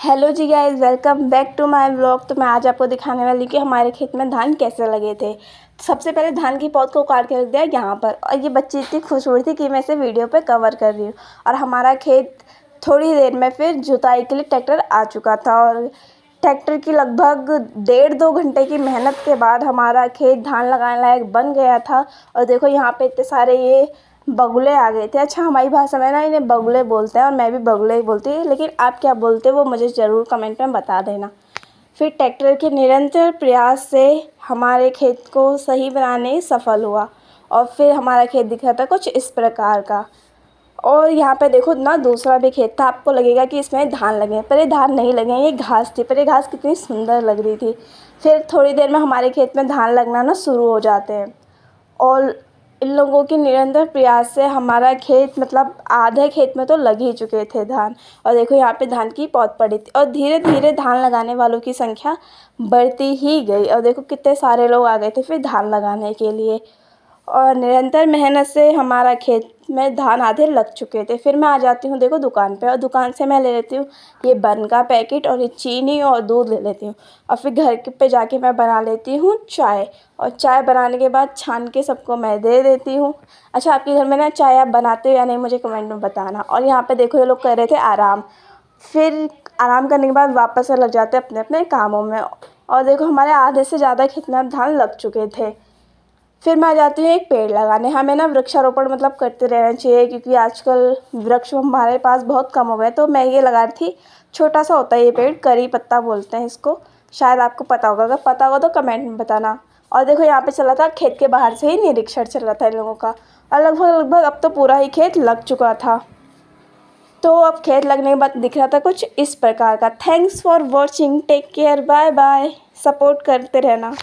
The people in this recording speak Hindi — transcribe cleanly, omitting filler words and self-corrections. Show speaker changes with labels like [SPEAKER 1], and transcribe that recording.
[SPEAKER 1] हेलो जी guys, welcome back to my vlog. तो मैं आज आपको दिखाने वाली हूँ कि हमारे खेत में धान कैसे लगे थे। सबसे पहले धान की पौध को काट के रख दिया यहाँ पर, और ये बच्ची इतनी खुश हो रही थी कि मैं इसे वीडियो पे कवर कर रही हूँ। और हमारा खेत थोड़ी देर में फिर जुताई के लिए ट्रैक्टर आ चुका था, और ट्रैक्टर की लगभग 1.5-2 घंटे की मेहनत के बाद हमारा खेत धान लगाने लायक बन गया था। और देखो यहाँ पे इतने सारे ये बगुले आ गए थे। अच्छा, हमारी भाषा में ना इन्हें बगुले बोलते हैं, और मैं भी बगुले ही बोलती हूँ, लेकिन आप क्या बोलते हो वो मुझे ज़रूर कमेंट में बता देना। फिर ट्रैक्टर के निरंतर प्रयास से हमारे खेत को सही बनाने सफल हुआ, और फिर हमारा खेत दिख रहा था कुछ इस प्रकार का। और यहाँ पे देखो ना, दूसरा भी खेत था। आपको लगेगा कि इसमें धान लगे हैं, पर ये धान नहीं लगे हैं, ये घास थी। पर ये घास कितनी सुंदर लग रही थी। फिर थोड़ी देर में हमारे खेत में धान लगना ना शुरू हो जाते हैं, और इन लोगों के निरंतर प्रयास से हमारा खेत मतलब आधे खेत में तो लग ही चुके थे धान। और देखो यहाँ पे धान की पौध पड़ी थी, और धीरे धीरे धान लगाने वालों की संख्या बढ़ती ही गई। और देखो कितने सारे लोग आ गए थे फिर धान लगाने के लिए, और निरंतर मेहनत से हमारा खेत में धान आधे लग चुके थे। फिर मैं आ जाती हूँ देखो दुकान पे, और दुकान से मैं ले लेती हूँ ये बन का पैकेट, और ये चीनी और दूध ले लेती हूँ। और फिर घर पे जाके मैं बना लेती हूँ चाय, और चाय बनाने के बाद छान के सबको मैं दे देती हूँ। अच्छा, आपके घर में ना चाय आप बनाते हो या नहीं मुझे कमेंट में बताना। और यहाँ पे देखो ये लोग कर रहे थे आराम। फिर आराम करने के बाद वापस से लग जाते अपने अपने कामों में। और देखो हमारे आधे से ज़्यादा खेत में धान लग चुके थे। फिर मैं आ जाती हूँ एक पेड़ लगाने। हमें ना वृक्षारोपण मतलब करते रहना चाहिए, क्योंकि आजकल वृक्ष हमारे पास बहुत कम हो गए। तो मैं ये लगा रही थी, छोटा सा होता है ये पेड़, करी पत्ता बोलते हैं इसको, शायद आपको पता होगा। अगर पता होगा तो कमेंट में बताना। और देखो यहाँ पे चला था खेत के बाहर से ही निरीक्षण चल रहा था इन लोगों का, और लगभग लगभग अब तो पूरा ही खेत लग चुका था। तो अब खेत लगने के बाद दिख रहा था कुछ इस प्रकार का। Thanks for watching, take care, bye bye, support करते रहना।